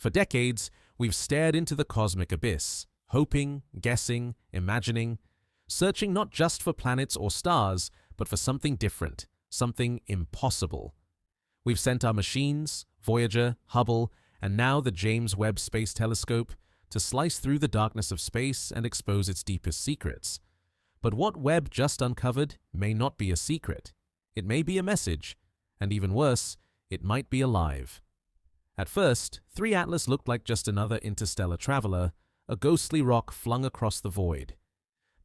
For decades, we've stared into the cosmic abyss, hoping, guessing, imagining, searching not just for planets or stars, but for something different, something impossible. We've sent our machines, Voyager, Hubble, and now the James Webb Space Telescope, to slice through the darkness of space and expose its deepest secrets. But what Webb just uncovered may not be a secret. It may be a message, and even worse, it might be alive. At first, 3 Atlas looked like just another interstellar traveler, a ghostly rock flung across the void.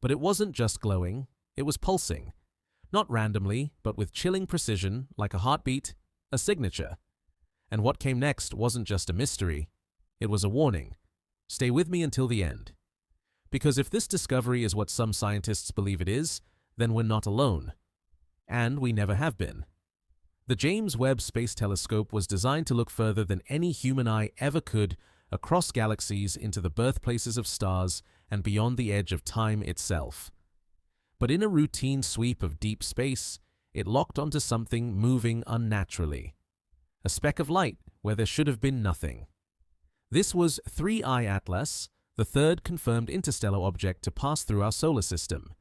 But it wasn't just glowing, it was pulsing. Not randomly, but with chilling precision, like a heartbeat, a signature. And what came next wasn't just a mystery, it was a warning. Stay with me until the end. Because if this discovery is what some scientists believe it is, then we're not alone. And we never have been. The James Webb Space Telescope was designed to look further than any human eye ever could, across galaxies into the birthplaces of stars and beyond the edge of time itself. But in a routine sweep of deep space, it locked onto something moving unnaturally. A speck of light where there should have been nothing. This was 3I Atlas, the third confirmed interstellar object to pass through our solar system.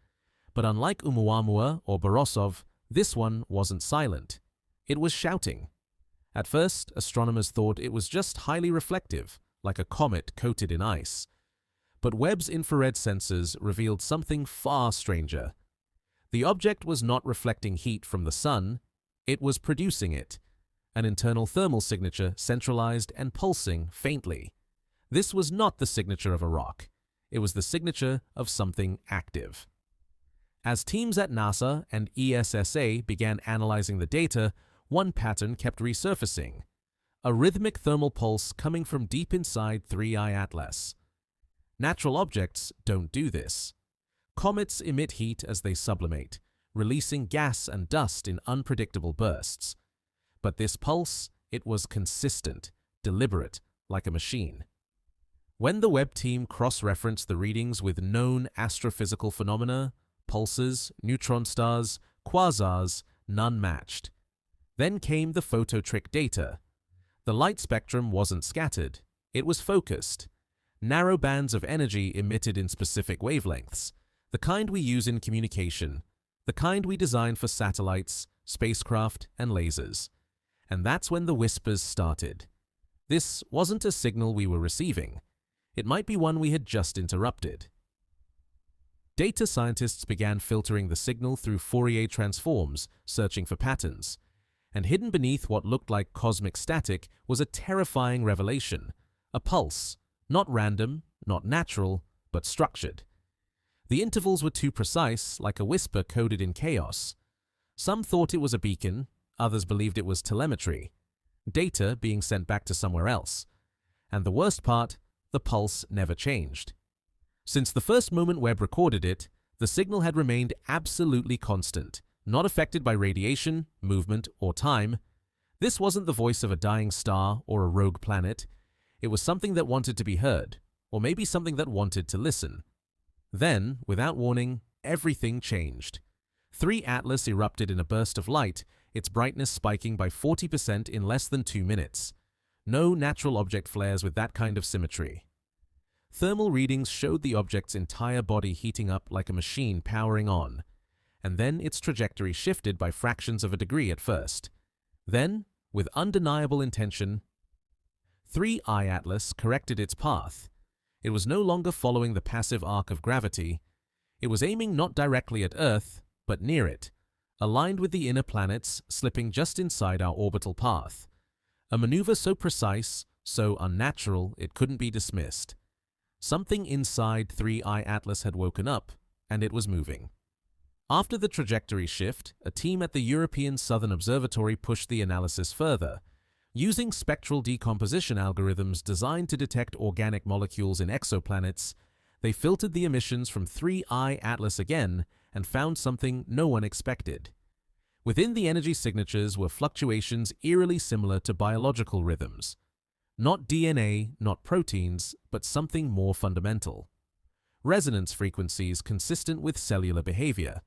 But unlike Oumuamua or Borisov, this one wasn't silent. It was shouting. At first, astronomers thought it was just highly reflective, like a comet coated in ice. But Webb's infrared sensors revealed something far stranger. The object was not reflecting heat from the sun, it was producing it. An internal thermal signature centralized and pulsing faintly. This was not the signature of a rock. It was the signature of something active. As teams at NASA and ESSA began analyzing the data, one pattern kept resurfacing. A rhythmic thermal pulse coming from deep inside 3I Atlas. Natural objects don't do this. Comets emit heat as they sublimate, releasing gas and dust in unpredictable bursts. But this pulse, it was consistent, deliberate, like a machine. When the Webb team cross-referenced the readings with known astrophysical phenomena, pulsars, neutron stars, quasars, none matched. Then came the phototrick data. The light spectrum wasn't scattered, it was focused. Narrow bands of energy emitted in specific wavelengths, the kind we use in communication, the kind we design for satellites, spacecraft, and lasers. And that's when the whispers started. This wasn't a signal we were receiving. It might be one we had just interrupted. Data scientists began filtering the signal through Fourier transforms, searching for patterns. And hidden beneath what looked like cosmic static was a terrifying revelation. A pulse, not random, not natural, but structured. The intervals were too precise, like a whisper coded in chaos. Some thought it was a beacon, others believed it was telemetry, data being sent back to somewhere else. And the worst part, the pulse never changed. Since the first moment Webb recorded it, the signal had remained absolutely constant, not affected by radiation, movement, or time. This wasn't the voice of a dying star or a rogue planet. It was something that wanted to be heard, or maybe something that wanted to listen. Then, without warning, everything changed. 3 Atlas erupted in a burst of light, its brightness spiking by 40% in less than 2 minutes. No natural object flares with that kind of symmetry. Thermal readings showed the object's entire body heating up like a machine powering on, and then its trajectory shifted by fractions of a degree at first. Then, with undeniable intention, 3I Atlas corrected its path. It was no longer following the passive arc of gravity. It was aiming not directly at Earth, but near it, aligned with the inner planets, slipping just inside our orbital path. A maneuver so precise, so unnatural, it couldn't be dismissed. Something inside 3I Atlas had woken up, and it was moving. After the trajectory shift, a team at the European Southern Observatory pushed the analysis further. Using spectral decomposition algorithms designed to detect organic molecules in exoplanets, they filtered the emissions from 3I Atlas again and found something no one expected. Within the energy signatures were fluctuations eerily similar to biological rhythms. Not DNA, not proteins, but something more fundamental. Resonance frequencies consistent with cellular behavior.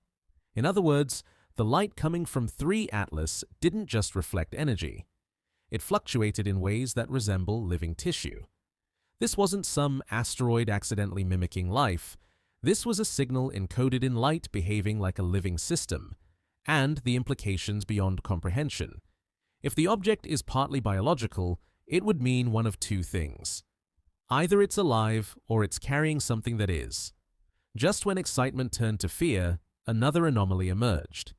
In other words, the light coming from 3 Atlas didn't just reflect energy. It fluctuated in ways that resemble living tissue. This wasn't some asteroid accidentally mimicking life. This was a signal encoded in light behaving like a living system, and the implications beyond comprehension. If the object is partly biological, it would mean one of two things. Either it's alive or it's carrying something that is. Just when excitement turned to fear, another anomaly emerged.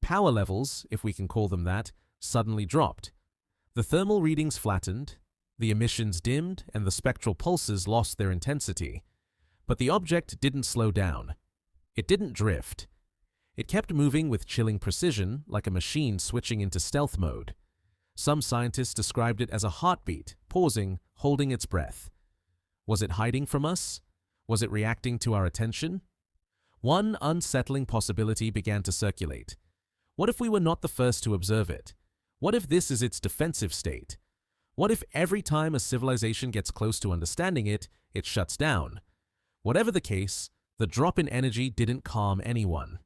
Power levels, if we can call them that, suddenly dropped. The thermal readings flattened, the emissions dimmed, and the spectral pulses lost their intensity. But the object didn't slow down. It didn't drift. It kept moving with chilling precision, like a machine switching into stealth mode. Some scientists described it as a heartbeat, pausing, holding its breath. Was it hiding from us? Was it reacting to our attention? One unsettling possibility began to circulate. What if we were not the first to observe it? What if this is its defensive state? What if every time a civilization gets close to understanding it, it shuts down? Whatever the case, the drop in energy didn't calm anyone.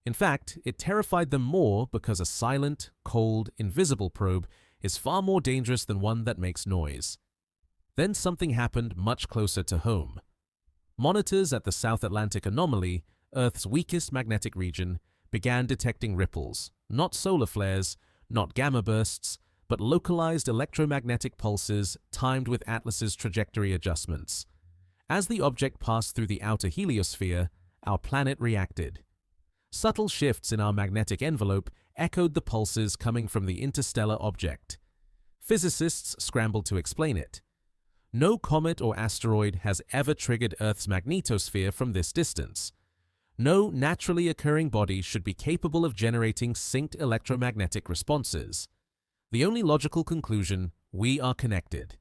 In fact, it terrified them more because a silent, cold, invisible probe is far more dangerous than one that makes noise. Then something happened much closer to home. Monitors at the South Atlantic anomaly, Earth's weakest magnetic region, began detecting ripples, not solar flares, not gamma bursts, but localized electromagnetic pulses timed with Atlas's trajectory adjustments. As the object passed through the outer heliosphere, our planet reacted. Subtle shifts in our magnetic envelope echoed the pulses coming from the interstellar object. Physicists scrambled to explain it. No comet or asteroid has ever triggered Earth's magnetosphere from this distance. No naturally occurring body should be capable of generating synced electromagnetic responses. The only logical conclusion: we are connected.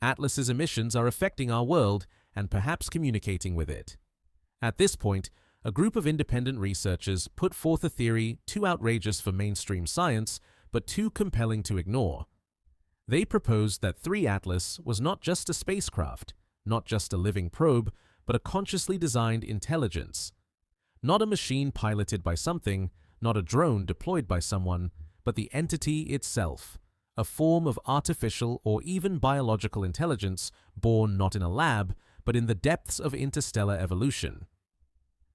Atlas's emissions are affecting our world and perhaps communicating with it. At this point, a group of independent researchers put forth a theory too outrageous for mainstream science, but too compelling to ignore. They proposed that 3 Atlas was not just a spacecraft, not just a living probe, but a consciously designed intelligence. Not a machine piloted by something, not a drone deployed by someone, but the entity itself, a form of artificial or even biological intelligence born not in a lab, but in the depths of interstellar evolution.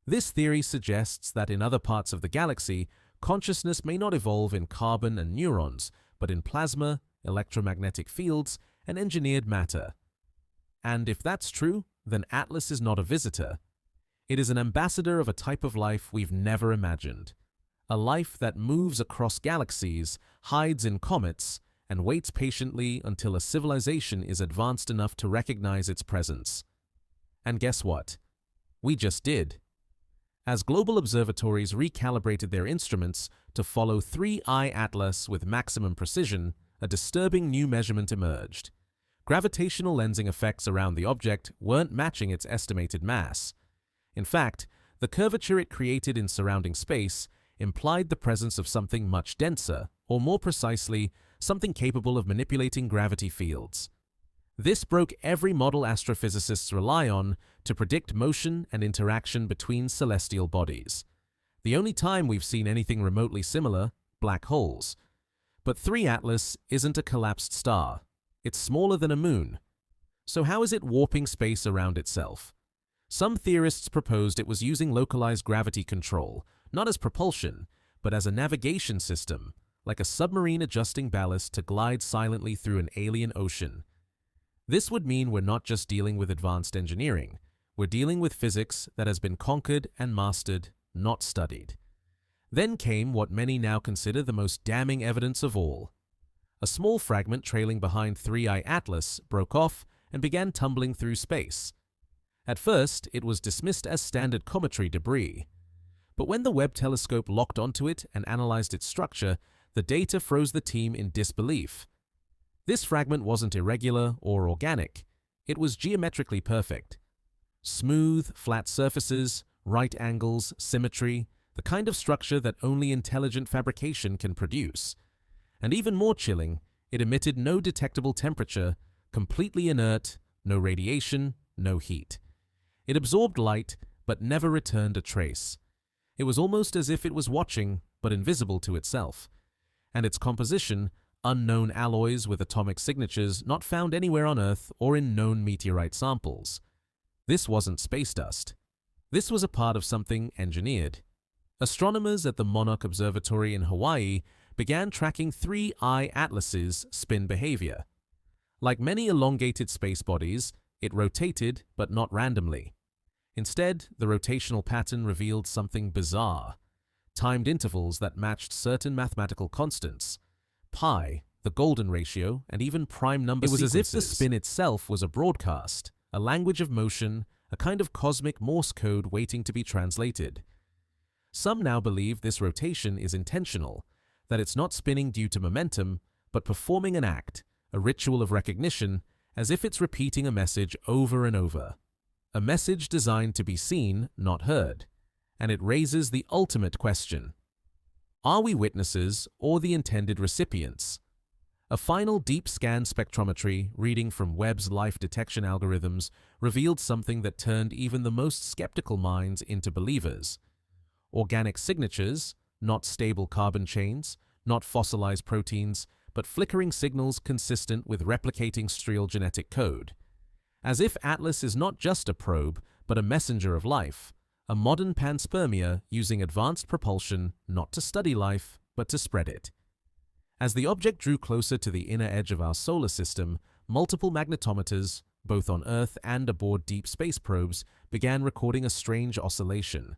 This theory suggests that in other parts of the galaxy, consciousness may not evolve in carbon and neurons, but in plasma, electromagnetic fields, and engineered matter. And if that's true, then Atlas is not a visitor. It is an ambassador of a type of life we've never imagined. A life that moves across galaxies, hides in comets, and waits patiently until a civilization is advanced enough to recognize its presence. And guess what? We just did. As global observatories recalibrated their instruments to follow 3I Atlas with maximum precision, a disturbing new measurement emerged. Gravitational lensing effects around the object weren't matching its estimated mass. In fact, the curvature it created in surrounding space implied the presence of something much denser, or more precisely, something capable of manipulating gravity fields. This broke every model astrophysicists rely on to predict motion and interaction between celestial bodies. The only time we've seen anything remotely similar: black holes. But 3 Atlas isn't a collapsed star. It's smaller than a moon. So how is it warping space around itself? Some theorists proposed it was using localized gravity control, not as propulsion, but as a navigation system, like a submarine adjusting ballast to glide silently through an alien ocean. This would mean we're not just dealing with advanced engineering. We're dealing with physics that has been conquered and mastered, not studied. Then came what many now consider the most damning evidence of all. A small fragment trailing behind 3I Atlas broke off and began tumbling through space. At first, it was dismissed as standard cometary debris. But when the Webb telescope locked onto it and analyzed its structure, the data froze the team in disbelief. This fragment wasn't irregular or organic. It was geometrically perfect. Smooth, flat surfaces, right angles, symmetry, the kind of structure that only intelligent fabrication can produce. And even more chilling, it emitted no detectable temperature, completely inert, no radiation, no heat. It absorbed light, but never returned a trace. It was almost as if it was watching, but invisible to itself. And its composition, unknown alloys with atomic signatures not found anywhere on Earth or in known meteorite samples. This wasn't space dust. This was a part of something engineered. Astronomers at the Monarch Observatory in Hawaii began tracking 3I Atlas's spin behavior. Like many elongated space bodies, it rotated, but not randomly. Instead, the rotational pattern revealed something bizarre: timed intervals that matched certain mathematical constants, pi, the golden ratio, and even prime number sequences. It was as if the spin itself was a broadcast, a language of motion, a kind of cosmic Morse code waiting to be translated. Some now believe this rotation is intentional, that it's not spinning due to momentum, but performing an act, a ritual of recognition, as if it's repeating a message over and over. A message designed to be seen, not heard. And it raises the ultimate question: are we witnesses or the intended recipients? A final deep scan spectrometry reading from Webb's life detection algorithms revealed something that turned even the most skeptical minds into believers. Organic signatures, not stable carbon chains, not fossilized proteins, but flickering signals consistent with replicating strial genetic code. As if Atlas is not just a probe, but a messenger of life, a modern panspermia using advanced propulsion not to study life, but to spread it. As the object drew closer to the inner edge of our solar system, multiple magnetometers, both on Earth and aboard deep space probes, began recording a strange oscillation.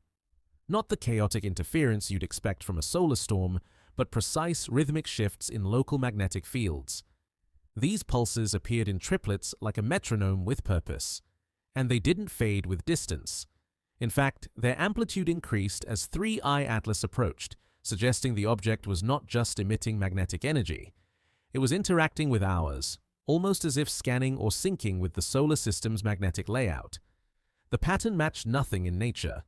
Not the chaotic interference you'd expect from a solar storm, but precise rhythmic shifts in local magnetic fields. These pulses appeared in triplets like a metronome with purpose, and they didn't fade with distance. In fact, their amplitude increased as 3I Atlas approached, suggesting the object was not just emitting magnetic energy. It was interacting with ours, almost as if scanning or syncing with the solar system's magnetic layout. The pattern matched nothing in nature.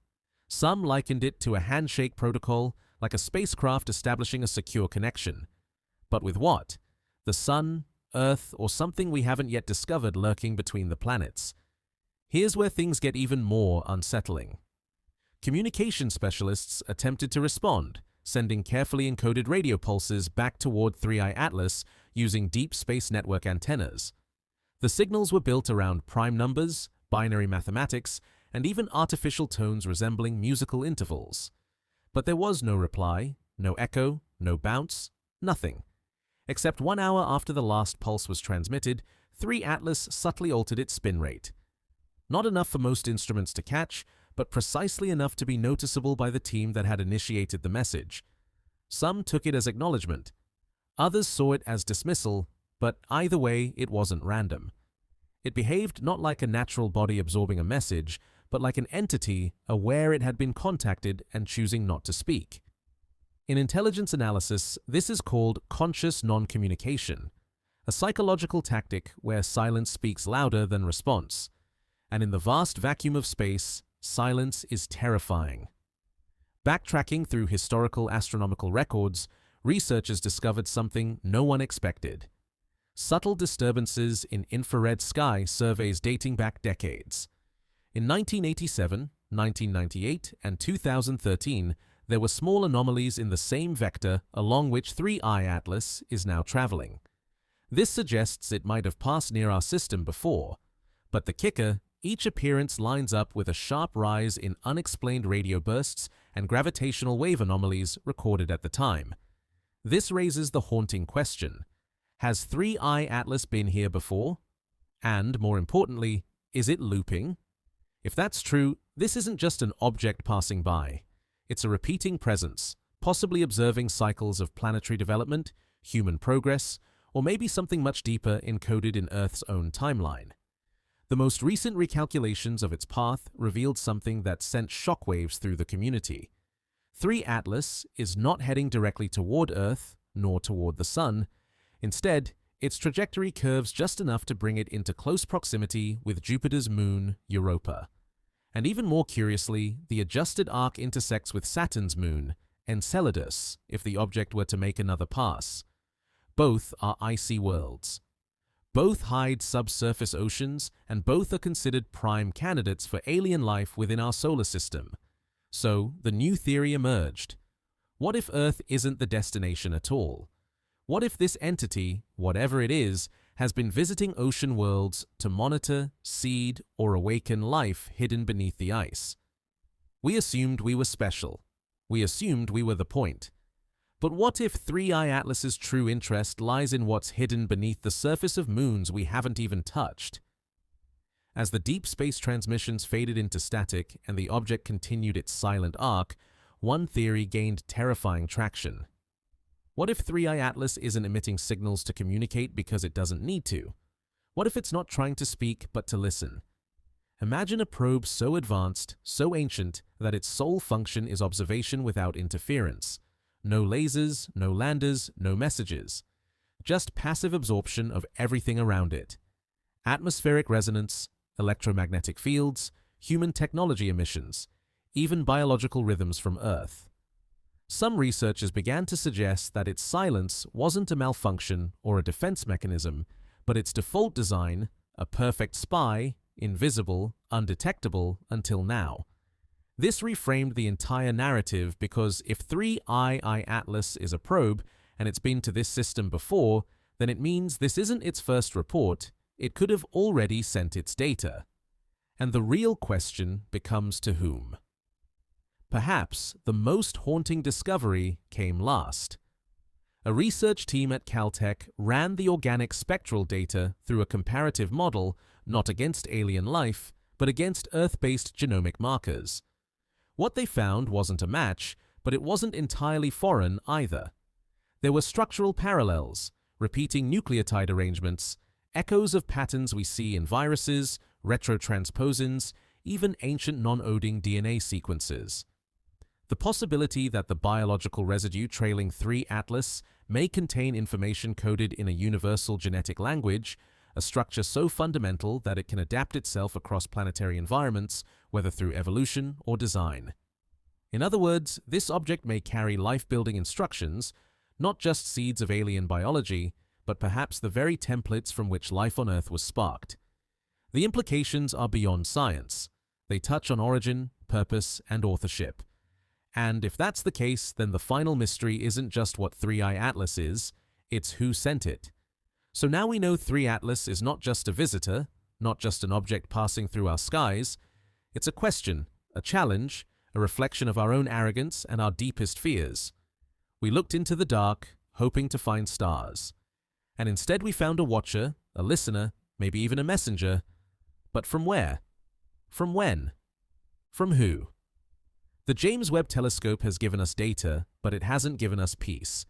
Some likened it to a handshake protocol, like a spacecraft establishing a secure connection. But with what? The Sun, Earth, or something we haven't yet discovered lurking between the planets. Here's where things get even more unsettling. Communication specialists attempted to respond, sending carefully encoded radio pulses back toward 3I Atlas using deep space network antennas. The signals were built around prime numbers, binary mathematics, and even artificial tones resembling musical intervals. But there was no reply, no echo, no bounce, nothing. Except 1 hour after the last pulse was transmitted, 3 Atlas subtly altered its spin rate. Not enough for most instruments to catch, but precisely enough to be noticeable by the team that had initiated the message. Some took it as acknowledgement. Others saw it as dismissal, but either way, it wasn't random. It behaved not like a natural body absorbing a message, but like an entity aware it had been contacted and choosing not to speak. In intelligence analysis, this is called conscious non-communication, a psychological tactic where silence speaks louder than response. And in the vast vacuum of space, silence is terrifying. Backtracking through historical astronomical records, researchers discovered something no one expected: subtle disturbances in infrared sky surveys dating back decades. In 1987, 1998, and 2013, there were small anomalies in the same vector along which 3I Atlas is now traveling. This suggests it might have passed near our system before, but the kicker: each appearance lines up with a sharp rise in unexplained radio bursts and gravitational wave anomalies recorded at the time. This raises the haunting question: has 3I Atlas been here before? And, more importantly, is it looping? If that's true, this isn't just an object passing by. It's a repeating presence, possibly observing cycles of planetary development, human progress, or maybe something much deeper encoded in Earth's own timeline. The most recent recalculations of its path revealed something that sent shockwaves through the community. 3 Atlas is not heading directly toward Earth, nor toward the Sun. Instead, its trajectory curves just enough to bring it into close proximity with Jupiter's moon, Europa. And even more curiously, the adjusted arc intersects with Saturn's moon, Enceladus, if the object were to make another pass. Both are icy worlds. Both hide subsurface oceans, and both are considered prime candidates for alien life within our solar system. So, the new theory emerged. What if Earth isn't the destination at all? What if this entity, whatever it is, has been visiting ocean worlds to monitor, seed, or awaken life hidden beneath the ice? We assumed we were special. We assumed we were the point. But what if 3I Atlas's true interest lies in what's hidden beneath the surface of moons we haven't even touched? As the deep space transmissions faded into static and the object continued its silent arc, one theory gained terrifying traction. What if 3I Atlas isn't emitting signals to communicate because it doesn't need to? What if it's not trying to speak but to listen? Imagine a probe so advanced, so ancient, that its sole function is observation without interference. No lasers, no landers, no messages. Just passive absorption of everything around it. Atmospheric resonance, electromagnetic fields, human technology emissions, even biological rhythms from Earth. Some researchers began to suggest that its silence wasn't a malfunction or a defense mechanism, but its default design, a perfect spy, invisible, undetectable until now. This reframed the entire narrative because if 3I Atlas is a probe and it's been to this system before, then it means this isn't its first report, it could have already sent its data. And the real question becomes to whom? Perhaps the most haunting discovery came last. A research team at Caltech ran the organic spectral data through a comparative model not against alien life, but against Earth-based genomic markers. What they found wasn't a match, but it wasn't entirely foreign either. There were structural parallels, repeating nucleotide arrangements, echoes of patterns we see in viruses, retrotransposons, even ancient non-coding DNA sequences. The possibility that the biological residue trailing 3 Atlas may contain information coded in a universal genetic language, a structure so fundamental that it can adapt itself across planetary environments, whether through evolution or design. In other words, this object may carry life-building instructions, not just seeds of alien biology, but perhaps the very templates from which life on Earth was sparked. The implications are beyond science. They touch on origin, purpose, and authorship. And if that's the case, then the final mystery isn't just what 3I Atlas is, it's who sent it. So now we know 3 Atlas is not just a visitor, not just an object passing through our skies. It's a question, a challenge, a reflection of our own arrogance and our deepest fears. We looked into the dark, hoping to find stars. And instead we found a watcher, a listener, maybe even a messenger. But from where? From when? From who? The James Webb telescope has given us data, but it hasn't given us peace.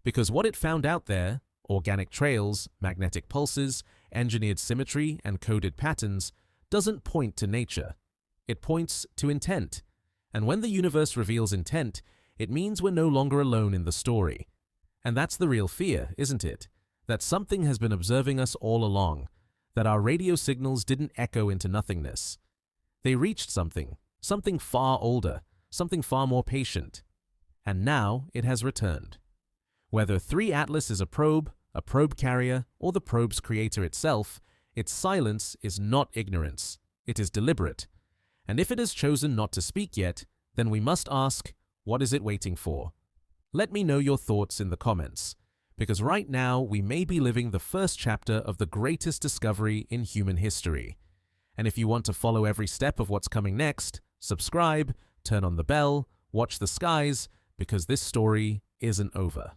Because what it found out there, organic trails, magnetic pulses, engineered symmetry, and coded patterns, doesn't point to nature. It points to intent. And when the universe reveals intent, it means we're no longer alone in the story. And that's the real fear, isn't it? That something has been observing us all along, that our radio signals didn't echo into nothingness. They reached something far older, something far more patient. And now it has returned. Whether 3 Atlas is a probe carrier, or the probe's creator itself, its silence is not ignorance. It is deliberate. And if it has chosen not to speak yet, then we must ask, what is it waiting for? Let me know your thoughts in the comments, because right now we may be living the first chapter of the greatest discovery in human history. And if you want to follow every step of what's coming next, subscribe, turn on the bell, watch the skies, because this story isn't over.